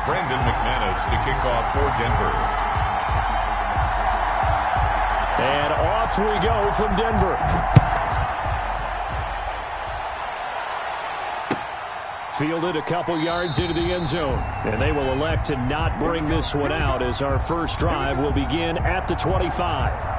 Brandon McManus to kick off for Denver. And off we go from Denver. Fielded a couple yards into the end zone. And they will elect to not bring this one out as our first drive will begin at the 25.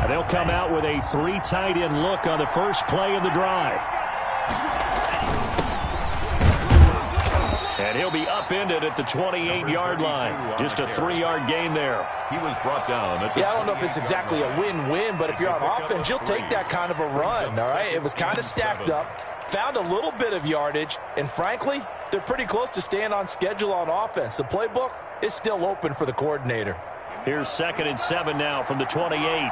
They'll come out with a 3 tight end look on the first play of the drive. And he'll be upended at the 28-yard line. Just a 3-yard gain there. He was brought down. I don't know if it's exactly a win-win, but if you're on offense, you'll take that kind of a run, all right? It was kind of stacked up, found a little bit of yardage, and frankly, they're pretty close to staying on schedule on offense. The playbook is still open for the coordinator. Here's 2nd and 7 now from the 28.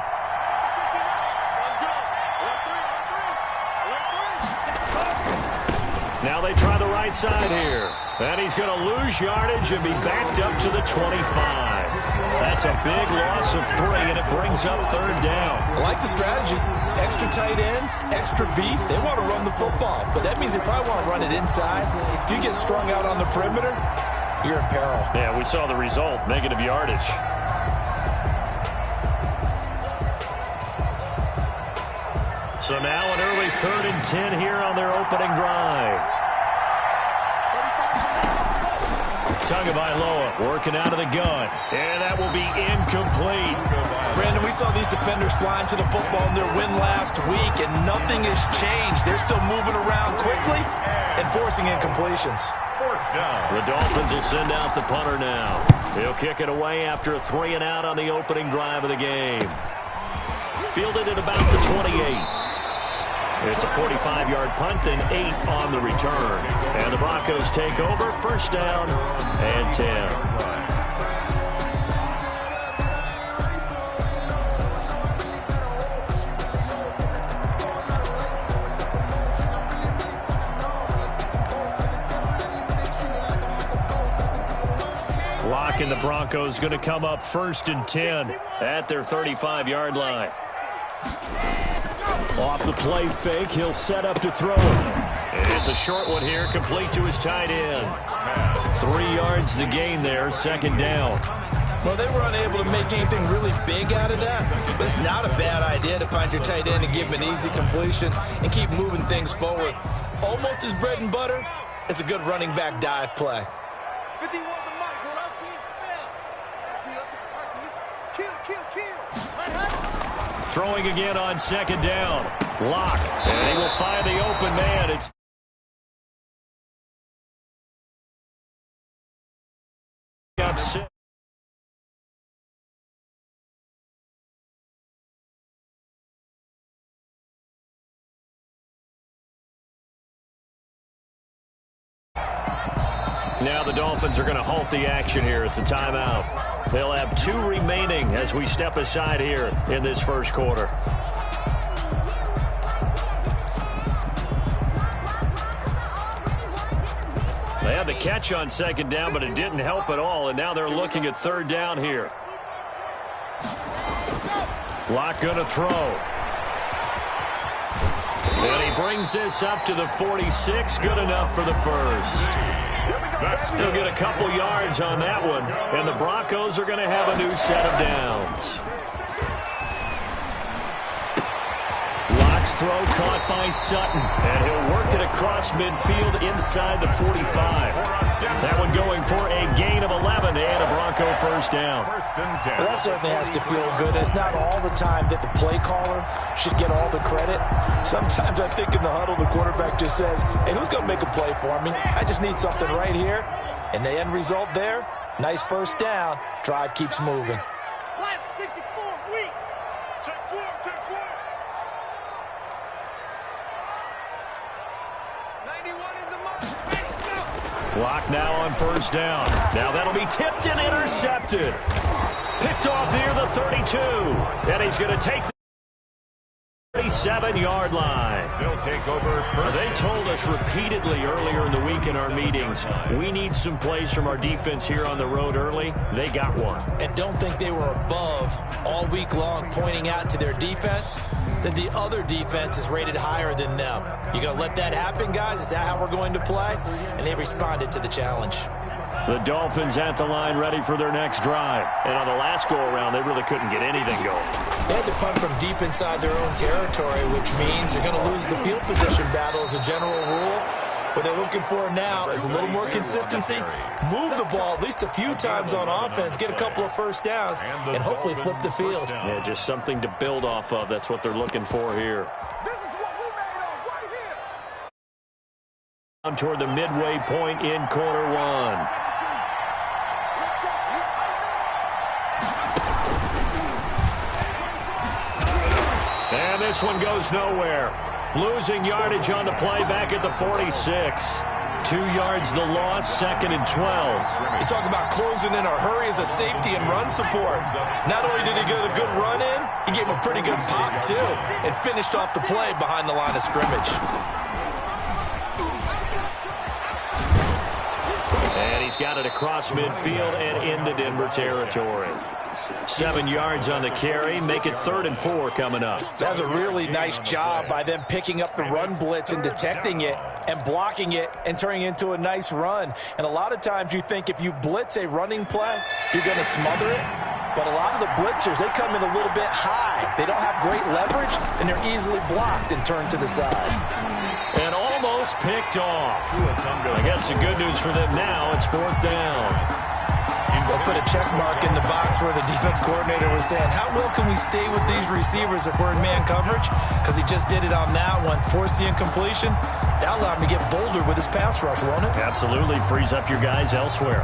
Now they try the right side here. And he's going to lose yardage and be backed up to the 25. That's a big loss of 3, and it brings up 3rd down. I like the strategy. Extra tight ends, extra beef. They want to run the football, but that means they probably want to run it inside. If you get strung out on the perimeter, you're in peril. Yeah, we saw the result, negative yardage. So now an early 3rd and 10 here on their opening drive. Tagovailoa working out of the gun. And that will be incomplete. Brandon, we saw these defenders flying to the football in their win last week, and nothing has changed. They're still moving around quickly and forcing incompletions. The Dolphins will send out the punter now. He'll kick it away after a 3 and out on the opening drive of the game. Fielded at about the 28. It's a 45-yard punt and 8 on the return. And the Broncos take over, 1st down and 10. Lock and the Broncos going to come up 1st and 10 at their 35-yard line. Off the play fake, he'll set up to throw it. It's a short one here, complete to his tight end. 3 yards to gain there, 2nd down. Well, they were unable to make anything really big out of that, but it's not a bad idea to find your tight end and give him an easy completion and keep moving things forward. Almost as bread and butter as a good running back dive play. Throwing again on 2nd down. Lock. And he will find the open man. It's upset. Now the Dolphins are going to halt the action here. It's a timeout. They'll have 2 remaining as we step aside here in this first quarter. They had the catch on 2nd down, but it didn't help at all, and now they're looking at 3rd down here. Lock going to throw. And he brings this up to the 46. Good enough for the first. He'll get a couple yards on that one, and the Broncos are going to have a new set of downs. Locks throw caught by Sutton. And he'll work it across midfield inside the 45. That one going for a gain of 11 and a Bronco first down. Well, that certainly has to feel good. It's not all the time that the play caller should get all the credit. Sometimes I think in the huddle, the quarterback just says, hey, who's going to make a play for me? I just need something right here. And the end result there, nice first down. Drive keeps moving. Clock now on first down. Now that'll be tipped and intercepted. Picked off near the 32. And he's going to take the 37-yard line. They'll take over. They told us repeatedly earlier in the week in our meetings, we need some plays from our defense here on the road early. They got one. And don't think they were above all week long pointing out to their defense that the other defense is rated higher than them. You going to let that happen, guys? Is that how we're going to play? And they responded to the challenge. The Dolphins at the line ready for their next drive. And on the last go-around, they really couldn't get anything going. They had to punt from deep inside their own territory, which means you're going to lose the field position battle as a general rule. What they're looking for now is a little more consistency. Move the ball at least a few times on offense, get a couple of first downs, and hopefully flip the field. Yeah, just something to build off of. That's what they're looking for here. Down toward the midway point in quarter one. And this one goes nowhere. Losing yardage on the play back at the 46. 2 yards the loss, second and 12. You talk about closing in a hurry as a safety and run support. Not only did he get a good run in, he gave him a pretty good pop too and finished off the play behind the line of scrimmage. And he's got it across midfield and into Denver territory. 7 yards on the carry, make it 3rd and 4 coming up. That was a really nice job by them picking up the run blitz and detecting it and blocking it and turning it into a nice run. And a lot of times you think if you blitz a running play, you're going to smother it. But a lot of the blitzers, they come in a little bit high. They don't have great leverage, and they're easily blocked and turned to the side. And almost picked off. I guess the good news for them now, it's 4th down. They'll put a check mark in the box where the defense coordinator was saying, how well can we stay with these receivers if we're in man coverage? Because he just did it on that one, forced the incompletion. That allowed him to get bolder with his pass rush, won't it? Absolutely, frees up your guys elsewhere.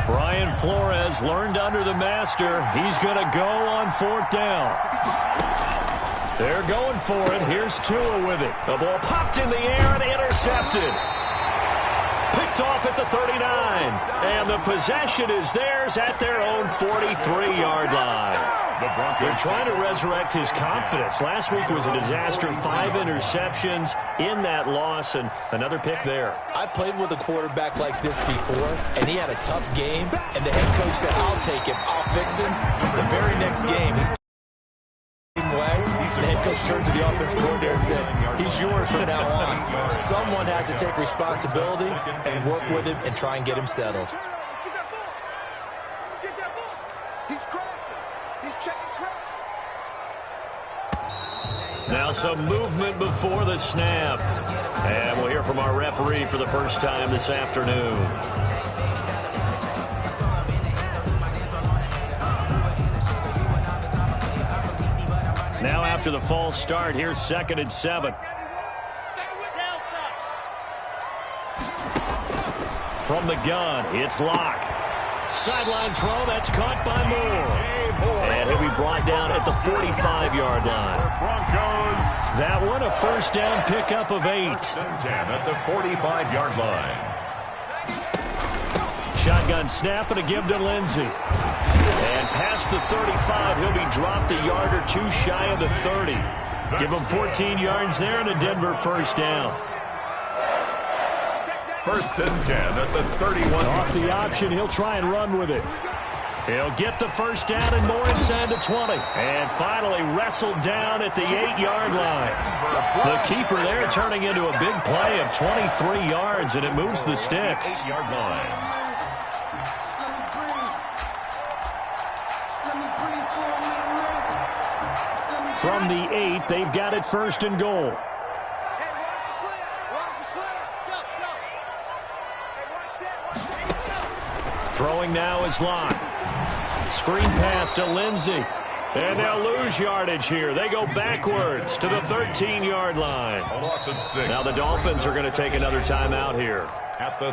Brian Flores learned under the master. He's going to go on 4th down. They're going for it. Here's Tua with it. The ball popped in the air and intercepted. Picked off at the 39. And the possession is theirs at their own 43-yard line. They're trying to resurrect his confidence. Last week was a disaster. 5 interceptions in that loss and another pick there. I played with a quarterback like this before, and he had a tough game. And the head coach said, I'll take him. I'll fix him. The very next game, he's the same way. The head coach turned to the offense coordinator and said, he's yours from now on. Someone has to take responsibility and work with him and try and get him settled. Now some movement before the snap. And we'll hear from our referee for the first time this afternoon. Now after the false start, here's 2nd and 7. From the gun, it's Locke. Sideline throw, that's caught by Moore. And he'll be brought down at the 45-yard line. Broncos. That one, a first down pickup of 8. 10 at the 45-yard line. Shotgun snap and a give to Lindsey. And past the 35, he'll be dropped a yard or two shy of the 30. Give him 14 yards there and a Denver first down. 1st and 10 at the 31. Off the option, he'll try and run with it. He'll get the first down and more inside the 20. And finally wrestled down at the 8-yard line. The keeper there turning into a big play of 23 yards, and it moves the sticks. 8-yard line. from the 8, they've got it 1st and goal. Throwing now is Locke. Screen pass to Lindsey. And they'll lose yardage here. They go backwards to the 13-yard line. Now the Dolphins are going to take another timeout here.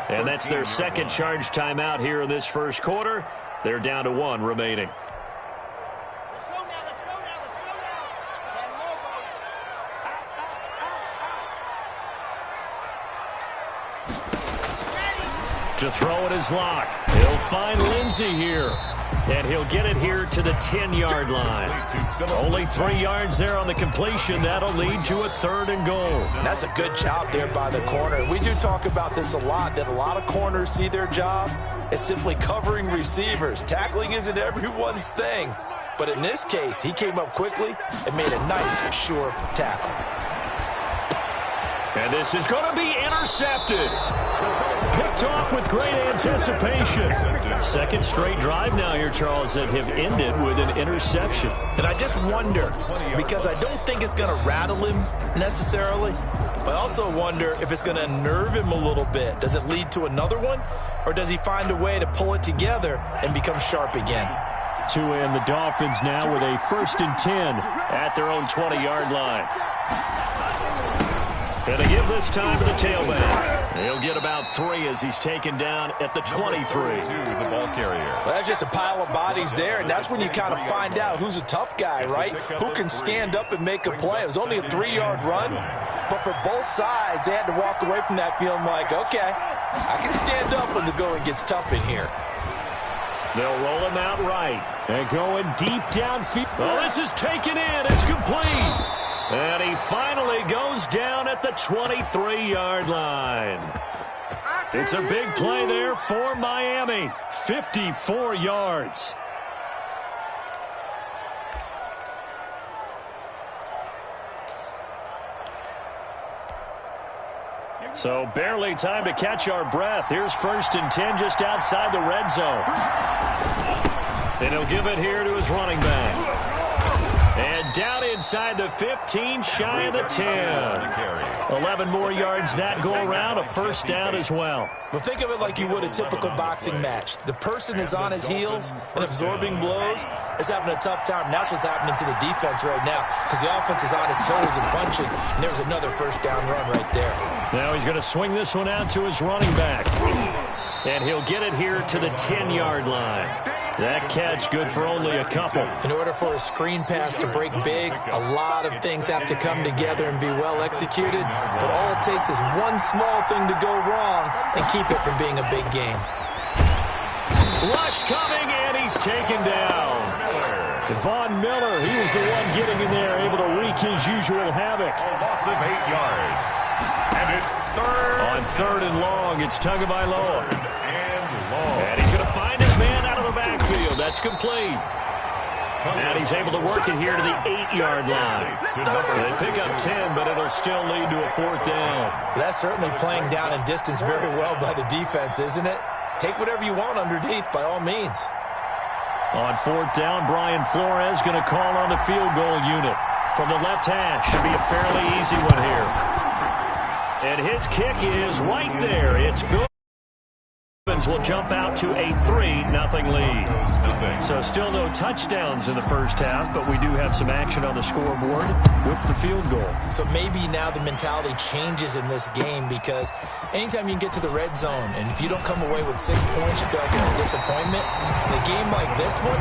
And that's their second charge timeout here in this first quarter. They're down to 1 remaining. To throw it is Locke. He'll find Lindsey here. And he'll get it here to the 10-yard line. Only 3 yards there on the completion. That'll lead to a 3rd and goal. That's a good job there by the corner. We do talk about this a lot, that a lot of corners see their job as simply covering receivers. Tackling isn't everyone's thing. But in this case, he came up quickly and made a nice, sure tackle. And this is going to be intercepted. Picked off with great anticipation. Second straight drive now here, Charles, that have ended with an interception. And I just wonder, because I don't think it's going to rattle him necessarily, but I also wonder if it's going to unnerve him a little bit. Does it lead to another one, or does he find a way to pull it together and become sharp again? To end the Dolphins now with a 1st and 10 at their own 20-yard line. And they give this time to the tailback. He'll get about 3 as he's taken down at the 23. The ball carrier. Well, that's just a pile of bodies there, and that's when you kind of find out who's a tough guy, right? Who can stand up and make a play. It was only a 3-yard run, but for both sides, they had to walk away from that feeling like, okay, I can stand up when the going gets tough in here. They'll roll him out right. And going deep downfield. Oh, this is taken in. It's complete. And he finally goes down at the 23-yard line. It's a big play there for Miami. 54 yards. So barely time to catch our breath. Here's 1st and 10 just outside the red zone. And he'll give it here to his running back. And down inside the 15, shy of the 10. 11 more yards that go around, a 1st down as well. Well, think of it like you would a typical boxing match. The person is on his heels and absorbing blows is having a tough time. And that's what's happening to the defense right now, because the offense is on his toes and punching. And there's another 1st down run right there. Now he's going to swing this one out to his running back. And he'll get it here to the 10-yard line. That catch good for only a couple. In order for a screen pass to break big, a lot of things have to come together and be well executed. But all it takes is one small thing to go wrong and keep it from being a big game. Rush coming, and he's taken down. Von Miller, he was the one getting in there, able to wreak his usual havoc. A loss of 8 yards. And it's 3rd. On 3rd and long, it's Tagovailoa. And long. And he's going to find his man out of the backfield. That's complete. And he's able to work it here to the 8-yard line. They pick up 10, but it'll still lead to a 4th down. That's certainly playing down in distance very well by the defense, isn't it? Take whatever you want underneath, by all means. On 4th down, Brian Flores going to call on the field goal unit. From the left hash, should be a fairly easy one here. And his kick is right there. It's good. Will jump out to a 3-0 lead. So still no touchdowns in the first half, but we do have some action on the scoreboard with the field goal. So maybe now the mentality changes in this game, because anytime you can get to the red zone, and if you don't come away with 6 points, you feel like it's a disappointment. In a game like this one,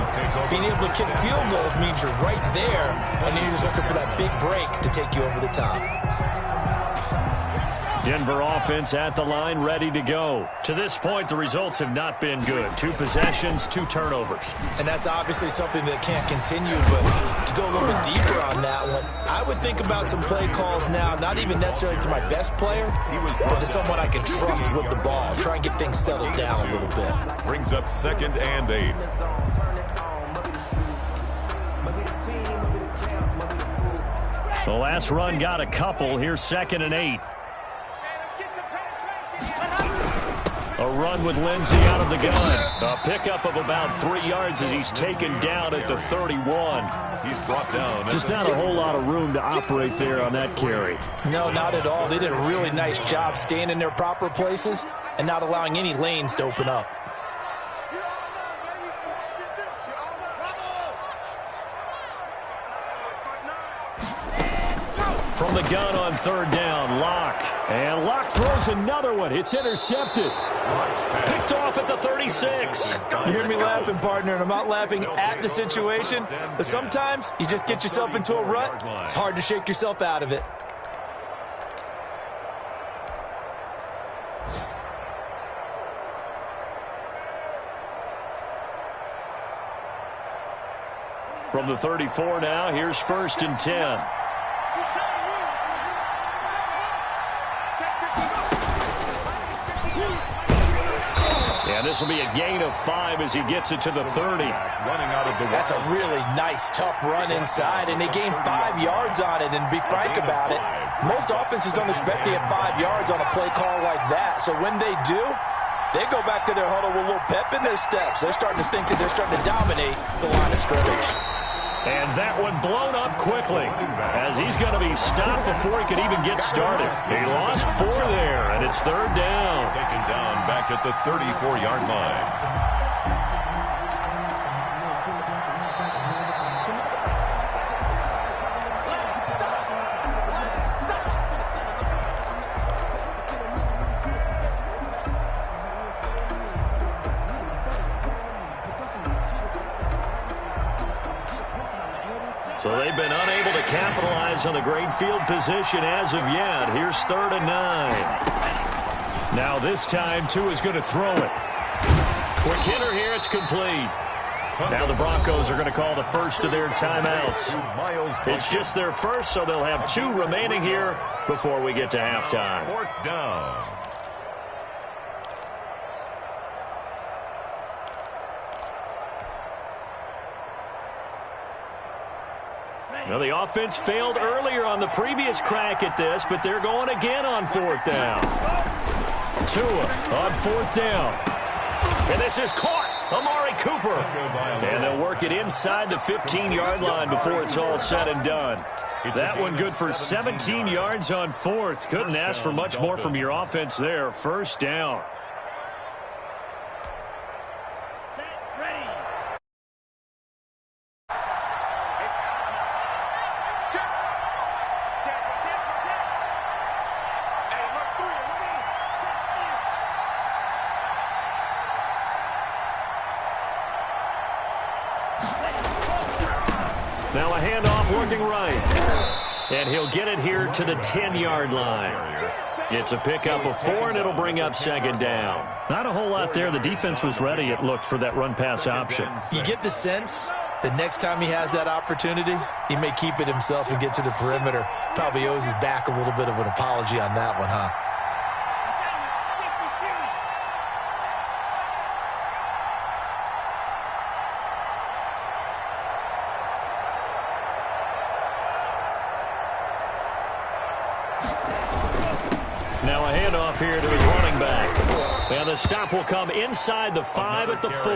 being able to kick field goals means you're right there, and you're just looking for that big break to take you over the top. Denver offense at the line, ready to go. To this point, the results have not been good. 2 possessions, 2 turnovers. And that's obviously something that can't continue, but to go a little bit deeper on that one, I would think about some play calls now, not even necessarily to my best player, but to someone I can trust with the ball. Try and get things settled down a little bit. Brings up 2nd and 8. The last run got a couple. Here's 2nd and 8. A run with Lindsay out of the gun. A pickup of about 3 yards as he's taken down at the 31. He's brought down. Just not a whole lot of room to operate there on that carry. No, not at all. They did a really nice job staying in their proper places and not allowing any lanes to open up. From the gun on 3rd down, Locke. And Locke throws another one. It's intercepted. Picked off at the 36. You hear me laughing, partner, and I'm not laughing at the situation, but sometimes you just get yourself into a rut. It's hard to shake yourself out of it. From the 34 now, here's 1st and 10. And this will be a gain of 5 as he gets it to the 30. Running out of the That's a really nice, tough run inside, and they gained 5 yards on it. And to be frank about it, most offenses don't expect to get 5 yards on a play call like that. So when they do, they go back to their huddle with a little pep in their steps. They're starting to think that they're starting to dominate the line of scrimmage. And that one blown up quickly as he's going to be stopped before he could even get started. He lost 4 there, and it's 3rd down. taken down back at the 34-yard line. So they've been unable to capitalize on the great field position as of yet. Here's 3rd and 9. Now this time, Tua's going to throw it. Quick hitter here. It's complete. Now the Broncos are going to call the first of their timeouts. It's just their first, so they'll have 2 remaining here before we get to halftime. 4th down. Now, the offense failed earlier on the previous crack at this, but they're going again on 4th down. Tua on 4th down. And this is caught. Amari Cooper. And they'll work it inside the 15-yard line before it's all said and done. That one good for 17 yards on 4th. Couldn't ask for much more from your offense there. 1st down. Now a handoff working right. And he'll get it here to the 10-yard line. It's a pickup of 4, and it'll bring up 2nd down. Not a whole lot there. The defense was ready, it looked, for that run-pass option. You get the sense that next time he has that opportunity, he may keep it himself and get to the perimeter. Probably owes his back a little bit of an apology on that one, huh? Now a handoff here to his running back. And the stop will come inside the 5 at the 4.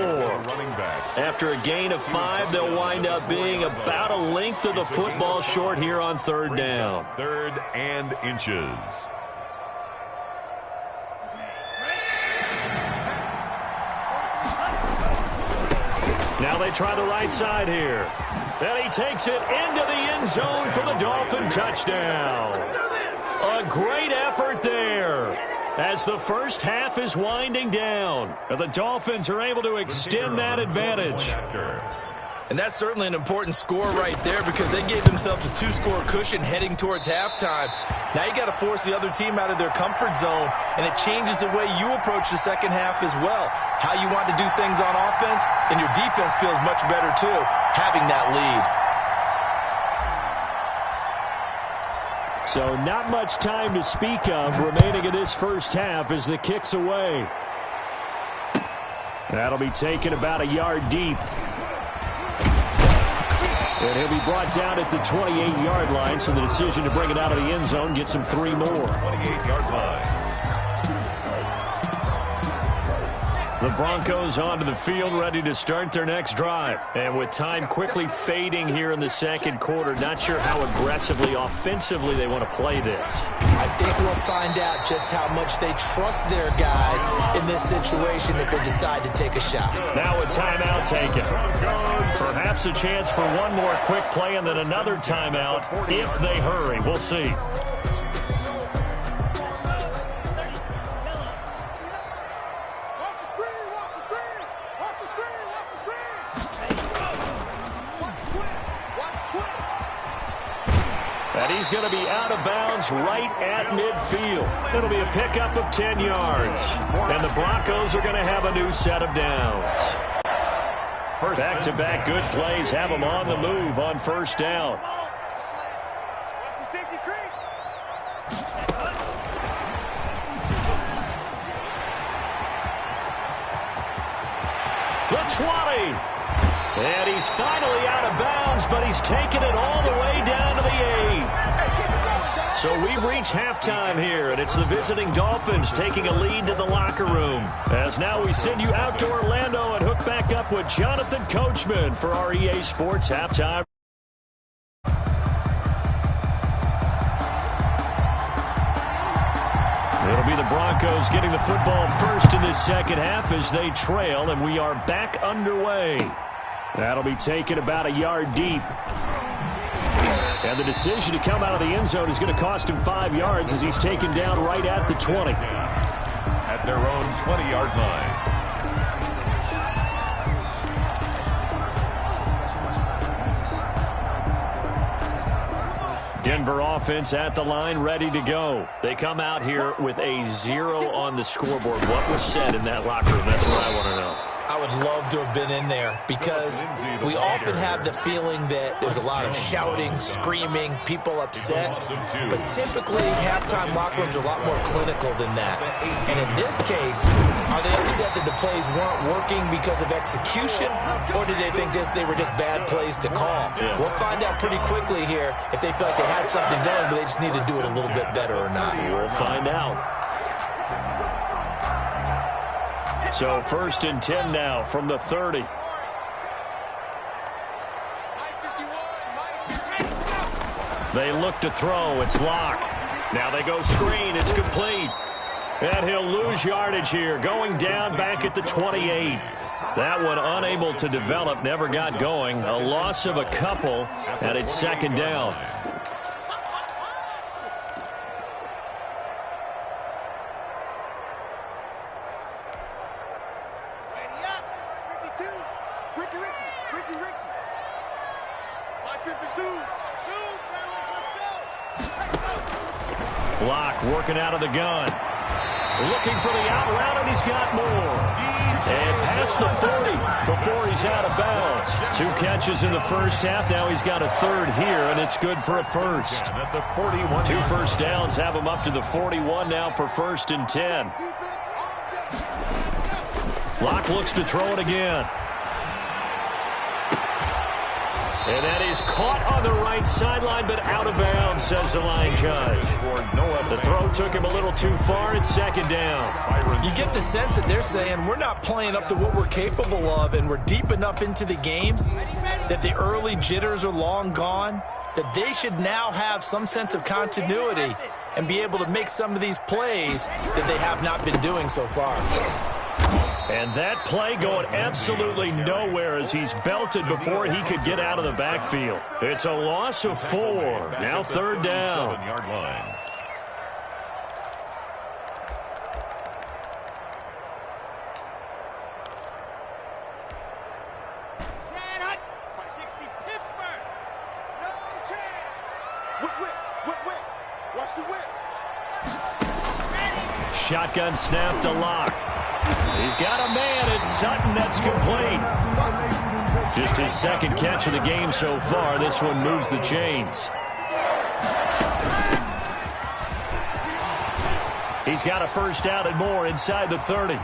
After a gain of 5, they'll wind up being about a length of the football short here on 3rd down. 3rd and inches. Now they try the right side here. And he takes it into the end zone for the Dolphin touchdown. A great effort there as the first half is winding down. The Dolphins are able to extend that advantage. And that's certainly an important score right there because they gave themselves a 2-score cushion heading towards halftime. Now you got to force the other team out of their comfort zone, and it changes the way you approach the second half as well. How you want to do things on offense, and your defense feels much better too, having that lead. So not much time to speak of remaining in this first half as the kick's away. That'll be taken about a yard deep. And he'll be brought down at the 28-yard line, so the decision to bring it out of the end zone gets him 3 more. 28-yard line. The Broncos onto the field, ready to start their next drive. And with time quickly fading here in the second quarter, not sure how aggressively, offensively they want to play this. I think we'll find out just how much they trust their guys in this situation if they decide to take a shot. Now a timeout taken. Perhaps a chance for one more quick play and then another timeout if they hurry. We'll see. And he's going to be out of bounds right at midfield. It'll be a pickup of 10 yards. And the Broncos are going to have a new set of downs. Back-to-back good plays have them on the move on first down. The 20. And he's finally out of bounds, but he's taken it all the way down to the 8. So we've reached halftime here, and it's the visiting Dolphins taking a lead to the locker room. As now we send you out to Orlando and hook back up with Jonathan Coachman for our EA Sports Halftime. It'll be the Broncos getting the football first in this second half as they trail, and we are back underway. That'll be taken about a yard deep. And the decision to come out of the end zone is going to cost him 5 yards as he's taken down right at the 20. At their own 20-yard line. Denver offense at the line, ready to go. They come out here with a 0 on the scoreboard. What was said in that locker room? That's what I want to know. I would love to have been in there because we often have the feeling that there's a lot of shouting, screaming, people upset. But typically, halftime locker rooms are a lot more clinical than that. And in this case, are they upset that the plays weren't working because of execution? Or did they think they were just bad plays to call? Yeah. We'll find out pretty quickly here if they feel like they had something going, but they just need to do it a little bit better or not. We'll find out. So 1st and 10 now from the 30. They look to throw. It's Locke. Now they go screen. It's complete. And he'll lose yardage here. Going down back at the 28. That one unable to develop. Never got going. A loss of a couple. And it's second down. Locke working out of the gun. Looking for the out route, and he's got more. And past the 40 before he's out of bounds. 2 catches in the first half. Now he's got a third here, and it's good for a first. 2 first downs have him up to the 41 now for 1st and 10. Locke looks to throw it again. And that is caught on the right sideline, but out of bounds, says the line judge. The throw took him a little too far. It's second down. You get the sense that they're saying we're not playing up to what we're capable of, and we're deep enough into the game that the early jitters are long gone, that they should now have some sense of continuity and be able to make some of these plays that they have not been doing so far. And that play going absolutely nowhere as he's belted before he could get out of the backfield. It's a loss of 4. Now 3rd down. 7-yard line. Shotgun snap to Locke. He's got a man. It's Sutton. That's complete. Just his second catch of the game so far. This one moves the chains. He's got a first down and more inside the 30. And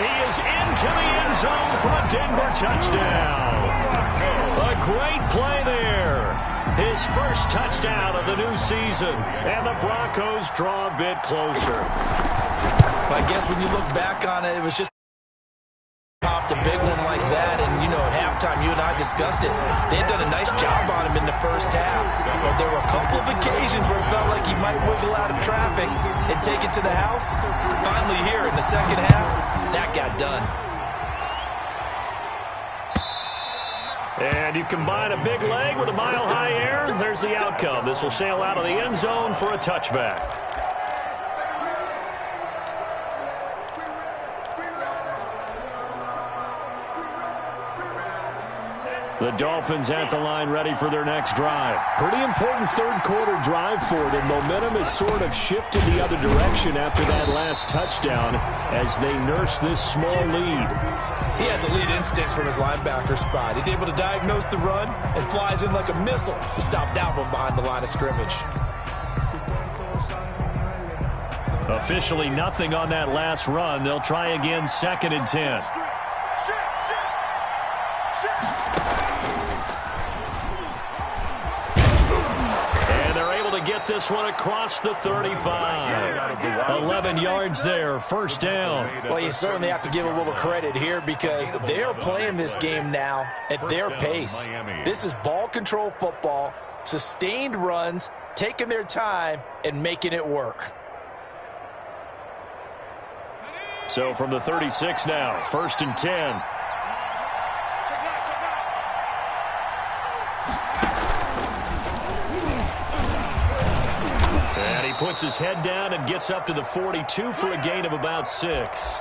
he is into the end zone for a Denver touchdown. A great play there. His first touchdown of the new season. And the Broncos draw a bit closer. But I guess when you look back on it, it was just popped a big one like that, and, you know, at halftime, you and I discussed it. They had done a nice job on him in the first half, but there were a couple of occasions where it felt like he might wiggle out of traffic and take it to the house. Finally here in the second half, that got done. And you combine a big leg with a mile-high air, there's the outcome. This will sail out of the end zone for a touchback. The Dolphins at the line ready for their next drive. Pretty important third quarter drive for them. Momentum has sort of shifted the other direction after that last touchdown as they nurse this small lead. He has elite instincts from his linebacker spot. He's able to diagnose the run and flies in like a missile to stop that one behind the line of scrimmage. Officially nothing on that last run. They'll try again 2nd and 10. Get this one across the 35. 11 yards there, first down. Well, you certainly have to give a little credit here because they are playing this game now at their pace. This is ball control football, sustained runs, taking their time and making it work. So from the 36 now, 1st and 10. Puts his head down and gets up to the 42 for a gain of about 6.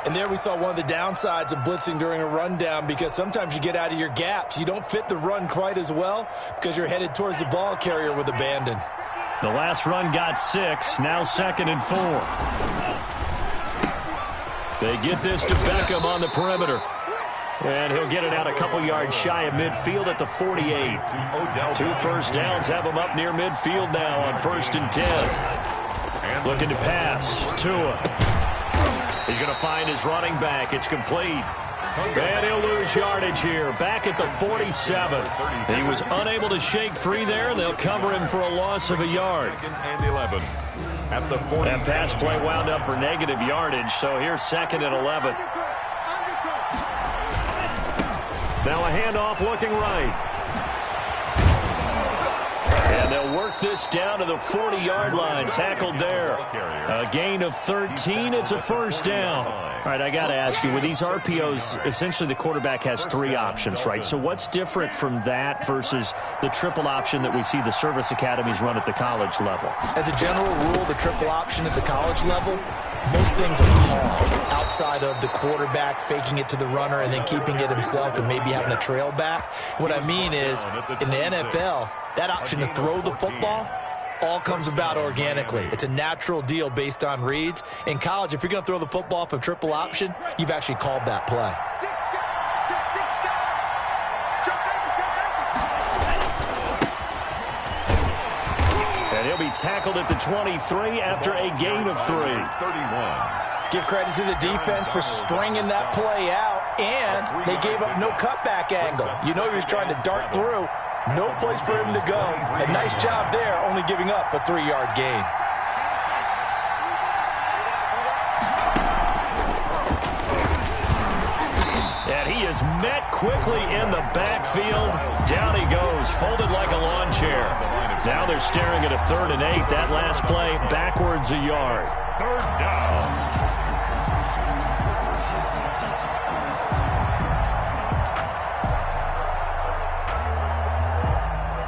And there we saw one of the downsides of blitzing during a rundown because sometimes you get out of your gaps. You don't fit the run quite as well because you're headed towards the ball carrier with abandon. The last run got 6, now 2nd and 4. They get this to Beckham on the perimeter. And he'll get it out a couple yards shy of midfield at the 48. 2 first downs have him up near midfield now on 1st and 10. Looking to pass. Tua. He's going to find his running back. It's complete. And he'll lose yardage here. Back at the 47. He was unable to shake free there. They'll cover him for a loss of a yard. That pass play wound up for negative yardage, so here's 2nd and 11. Now a handoff looking right. And they'll work this down to the 40-yard line. Tackled there. A gain of 13. It's a first down. All right, I got to ask you, with these RPOs, essentially the quarterback has 3 options, right? So what's different from that versus the triple option that we see the service academies run at the college level? As a general rule, the triple option at the college level, most things are called outside of the quarterback faking it to the runner and then keeping it himself and maybe having a trail back. What I mean is, in the NFL, that option to throw the football all comes about organically. It's a natural deal based on reads. In college, if you're going to throw the football off a triple option, you've actually called that play. And he'll be tackled at the 23 after a gain of 3. 31. Give credit to the defense for stringing that play out, and they gave up no cutback angle. You know he was trying to dart through. No place for him to go. A nice job there, only giving up a 3-yard gain. And he is met quickly in the backfield. Down he goes, folded like a lawn chair. Now they're staring at a 3rd and 8. That last play, backwards a yard. 3rd down.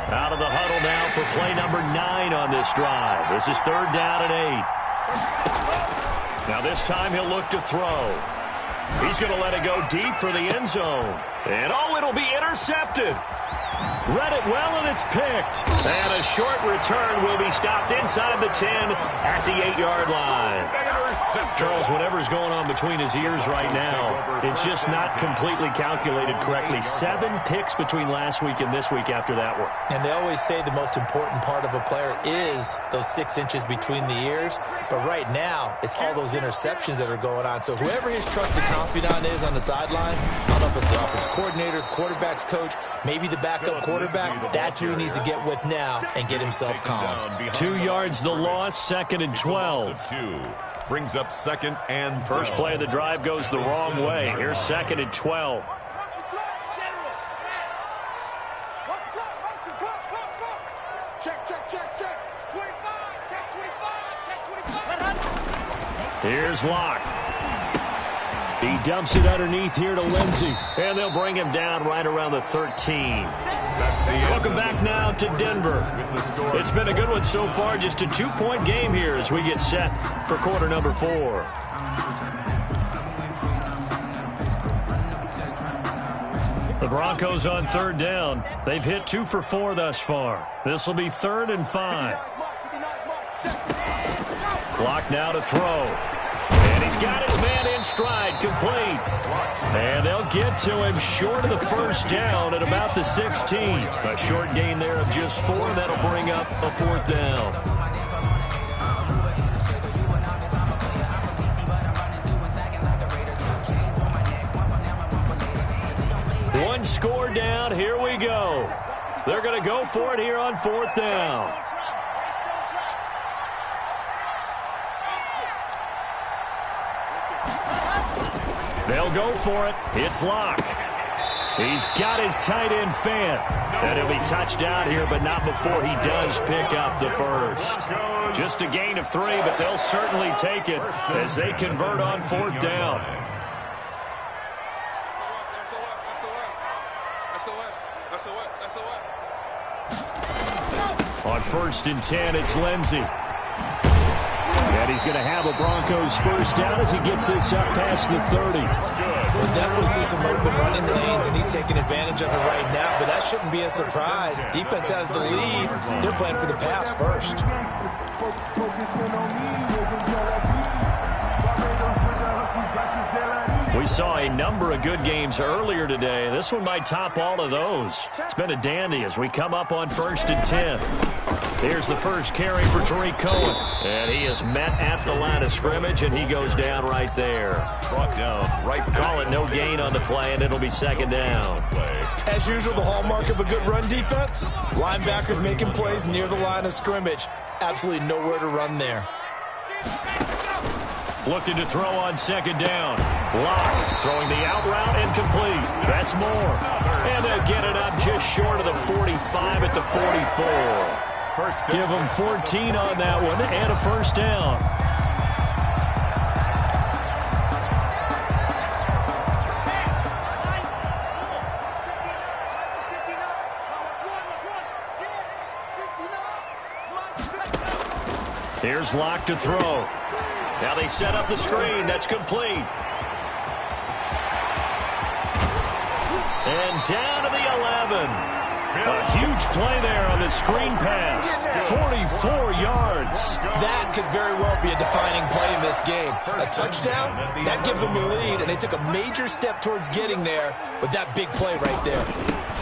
Out of the huddle now for play number 9 on this drive. This is 3rd down and 8. Now this time he'll look to throw. He's going to let it go deep for the end zone. And it'll be intercepted. Read it well, and it's picked. And a short return will be stopped inside the 10 at the 8-yard line. Charles, whatever's going on between his ears right now, it's just not completely calculated correctly. 7 picks between last week and this week after that one. And they always say the most important part of a player is those 6 inches between the ears. But right now, it's all those interceptions that are going on. So whoever his trusted confidant is on the sidelines, I don't know if it's the offensive coordinator, the quarterback's coach, maybe the backup quarterback, that's who he needs to get with now and get himself calm. 2 yards the loss, 2nd and 12. Brings up 2nd and 12. First play of the drive goes the wrong way. Here's 2nd and 12. Check. 25. Check 25. Here's Locke. He dumps it underneath here to Lindsey. And they'll bring him down right around the 13. Welcome back now to Denver. It's been a good one so far. Just a 2-point game here as we get set for quarter number 4. The Broncos on 3rd down. They've hit 2 for 4 thus far. This will be 3rd and 5. Block now to throw. And he's got his man in stride, complete. And they'll get to him short of the first down at about the 16. A short gain there of just 4. That'll bring up a 4th down. One score down. Here we go. They're going to go for it here on 4th down. They'll go for it. It's Locke. He's got his tight end fan. And he'll be touched out here, but not before he does pick up the first. Just a gain of 3, but they'll certainly take it as they convert on 4th down. On 1st and 10, it's Lindsey. And he's going to have a Broncos first down as he gets this up past the 30. We'll definitely see some open running lanes, and he's taking advantage of it right now, but that shouldn't be a surprise. Defense has the lead. They're playing for the pass first. We saw a number of good games earlier today. This one might top all of those. It's been a dandy as we come up on 1st and 10. Here's the first carry for Tariq Cohen. And he is met at the line of scrimmage, and he goes down right there. Brought down right. Call it no gain on the play, and it'll be 2nd down. As usual, the hallmark of a good run defense, linebackers making plays near the line of scrimmage. Absolutely nowhere to run there. Looking to throw on 2nd down. Locke throwing the out route and complete. That's more. And they'll get it up just short of the 45 at the 44. Give them 14 on that one and a first down. Here's Locke to throw. Now they set up the screen. That's complete. And down to the 11. A huge play there on the screen pass. 44 yards. That could very well be a defining play in this game. A touchdown, that gives them the lead, and they took a major step towards getting there with that big play right there.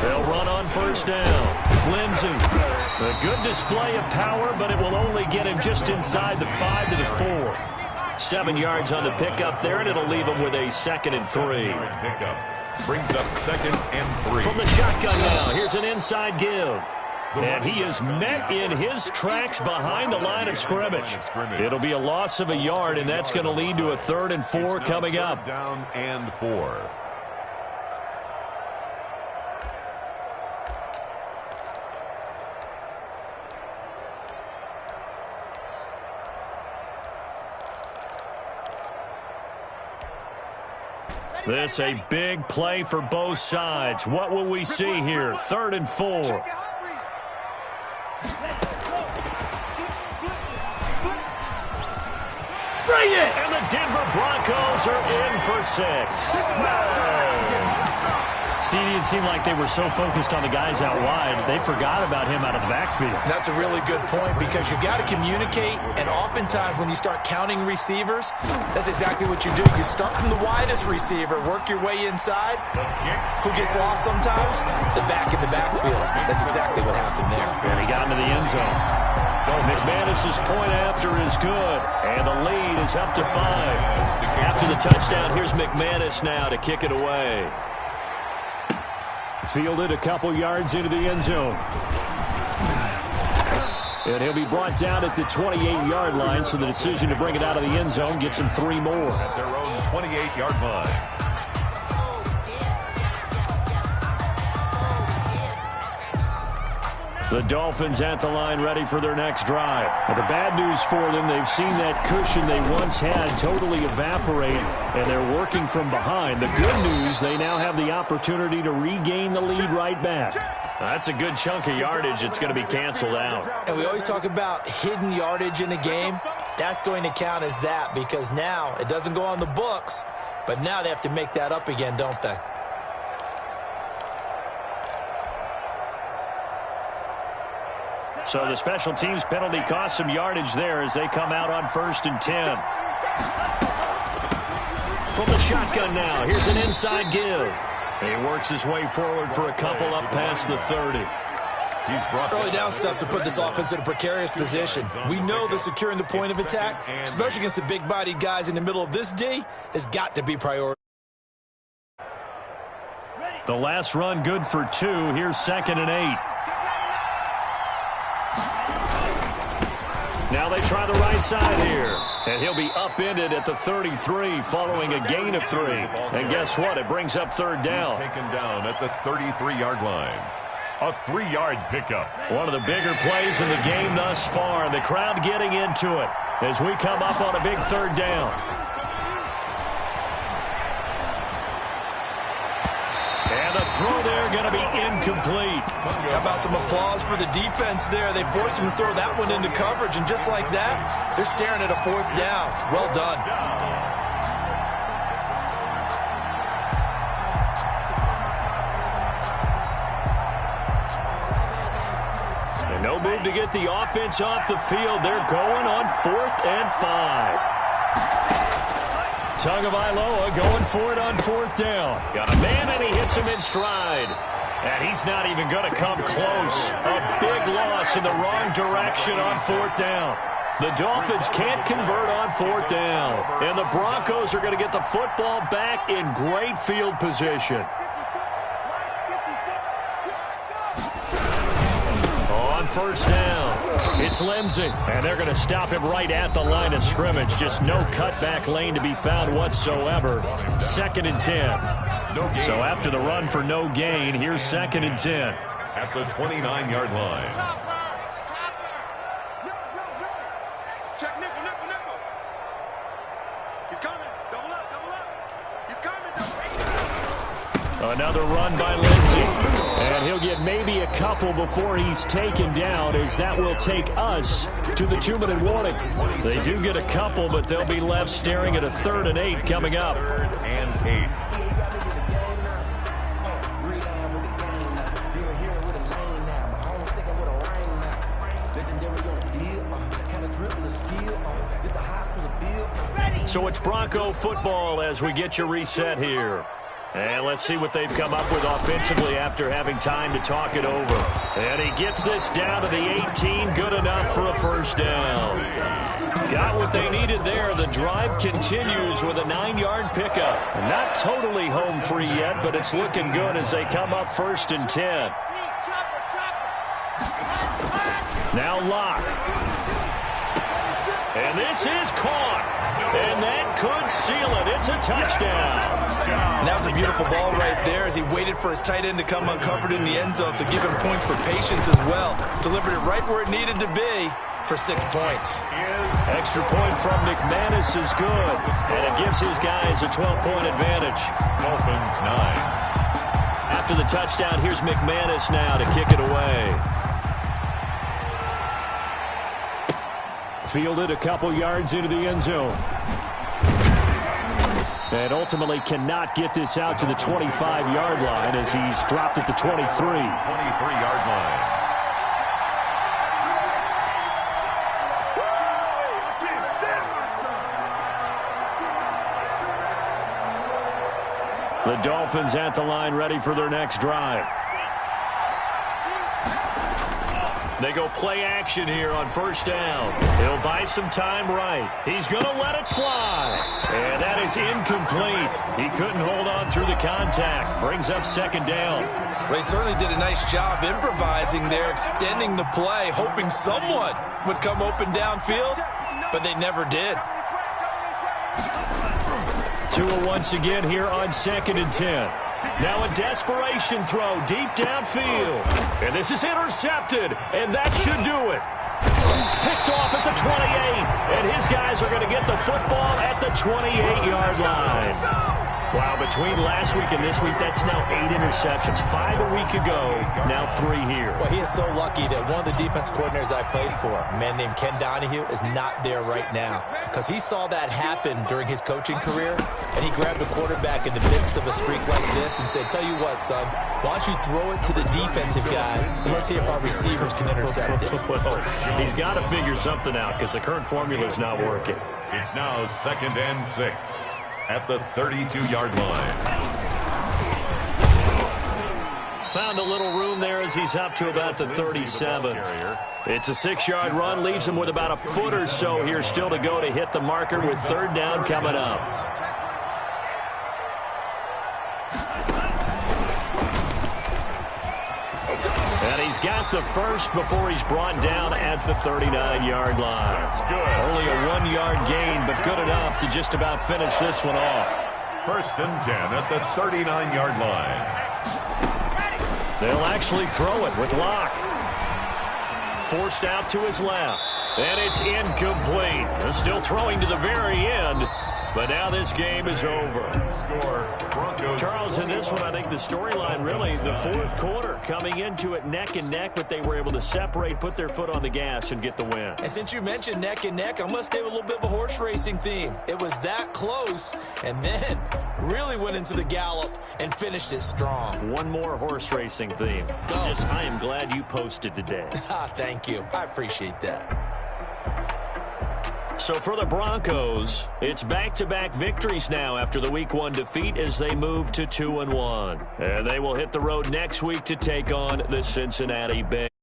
They'll run on first down. Lindsey. A good display of power, but it will only get him just inside the 5 to the 4. 7 yards on the pickup there, and it'll leave him with a 2nd and 3. Brings up 2nd and 3. From the shotgun now, here's an inside give. And he is met in his tracks behind the line of scrimmage. It'll be a loss of a yard, and that's going to lead to a 3rd and 4 coming up. Down and 4. This a big play for both sides. What will we see here? 3rd and 4. Bring it! And the Denver Broncos are in for 6. See, it seemed like they were so focused on the guys out wide, they forgot about him out of the backfield. That's a really good point because you've got to communicate, and oftentimes when you start counting receivers, that's exactly what you do. You start from the widest receiver, work your way inside. Who gets lost sometimes? The back in the backfield. That's exactly what happened there. And he got into the end zone. McManus's point after is good, and the lead is up to 5. After the touchdown, here's McManus now to kick it away. Fielded a couple yards into the end zone. And he'll be brought down at the 28-yard line, so the decision to bring it out of the end zone gets him 3 more. At their own 28-yard line. The Dolphins at the line ready for their next drive. Now, the bad news for them, they've seen that cushion they once had totally evaporate, and they're working from behind. The good news, they now have the opportunity to regain the lead right back. That's a good chunk of yardage. It's going to be canceled out. And we always talk about hidden yardage in a game. That's going to count as that because now it doesn't go on the books, but now they have to make that up again, don't they? So the special teams penalty cost some yardage there as they come out on 1st and 10. From the shotgun now, here's an inside give. He works his way forward for a couple up past the 30. Early down stuff to put this offense in a precarious position. We know that securing the point of attack, especially against the big-bodied guys in the middle of this D, has got to be priority. The last run good for 2. Here's 2nd and 8. Now they try the right side here. And he'll be upended at the 33 following a gain of 3. And guess what? It brings up 3rd down. He's taken down at the 33-yard line. A 3-yard pickup. One of the bigger plays in the game thus far. The crowd getting into it as we come up on a big 3rd down. And the throw there going to be incomplete. How about some applause for the defense there? They forced him to throw that one into coverage, and just like that, they're staring at a 4th down. Well done. And no move to get the offense off the field. They're going on 4th and 5. Tagovailoa going for it on 4th down. Got a man, and he hits him in stride. And he's not even going to come close. A big loss in the wrong direction on 4th down. The Dolphins can't convert on 4th down. And the Broncos are going to get the football back in great field position. On 1st down, it's Lindsey. And they're going to stop him right at the line of scrimmage. Just no cutback lane to be found whatsoever. 2nd and 10. So after the run for no gain, here's 2nd and 10. At the 29-yard line. Check nickel, nickel, nickel. He's coming. Double up, double up. He's coming. Another run by Lindsey. And he'll get maybe a couple before he's taken down, as that will take us to the 2-minute warning. They do get a couple, but they'll be left staring at a 3rd and 8 coming up. 3rd and 8. So it's Bronco football as we get you reset here. And let's see what they've come up with offensively after having time to talk it over. And he gets this down to the 18. Good enough for a 1st down. Got what they needed there. The drive continues with a 9-yard pickup. Not totally home free yet, but it's looking good as they come up 1st and 10. Now Locke. And this is caught. And that could seal it. It's a touchdown. And that was a beautiful ball right there as he waited for his tight end to come uncovered in the end zone, so give him points for patience as well. Delivered it right where it needed to be for 6 points. Extra point from McManus is good, and it gives his guys a 12-point advantage. Dolphins 9. After the touchdown, here's McManus now to kick it away. Fielded a couple yards into the end zone. And ultimately cannot get this out to the 25-yard line as he's dropped at the 23. 23-yard line. The Dolphins at the line ready for their next drive. They go play action here on 1st down. He'll buy some time right. He's going to let it fly. And that is incomplete. He couldn't hold on through the contact. Brings up second down. They certainly did a nice job improvising there, extending the play, hoping someone would come open downfield, but they never did. Tua once again here on 2nd and 10. Now a desperation throw deep downfield. And this is intercepted, and that should do it. Picked off at the 28, and his guys are going to get the football at the 28-yard line. Wow, between last week and this week, that's now 8 interceptions. 5 a week ago, now 3 here. Well, he is so lucky that one of the defense coordinators I played for, a man named Ken Donahue, is not there right now. Because he saw that happen during his coaching career, and he grabbed the quarterback in the midst of a streak like this and said, tell you what, son, why don't you throw it to the defensive guys, and let's see if our receivers can intercept it. Well, he's got to figure something out because the current formula is not working. It's now 2nd and 6 at the 32-yard line. Found a little room there as he's up to about the 37. It's a 6-yard run, leaves him with about a foot or so here still to go to hit the marker with 3rd down coming up. And he's got the first before he's brought down at the 39-yard line. That's good. Only a 1-yard gain, but good enough to just about finish this one off. 1st and 10 at the 39-yard line. They'll actually throw it with Locke. Forced out to his left. And it's incomplete. They're still throwing to the very end. But now this game is over. Charles, in this one, I think the storyline really, the 4th quarter, coming into it neck and neck, but they were able to separate, put their foot on the gas, and get the win. And since you mentioned neck and neck, I must give a little bit of a horse racing theme. It was that close, and then really went into the gallop and finished it strong. One more horse racing theme. Go. I am glad you posted today. Thank you. I appreciate that. So for the Broncos, it's back-to-back victories now after the Week 1 defeat as they move to 2-1. And they will hit the road next week to take on the Cincinnati Bengals.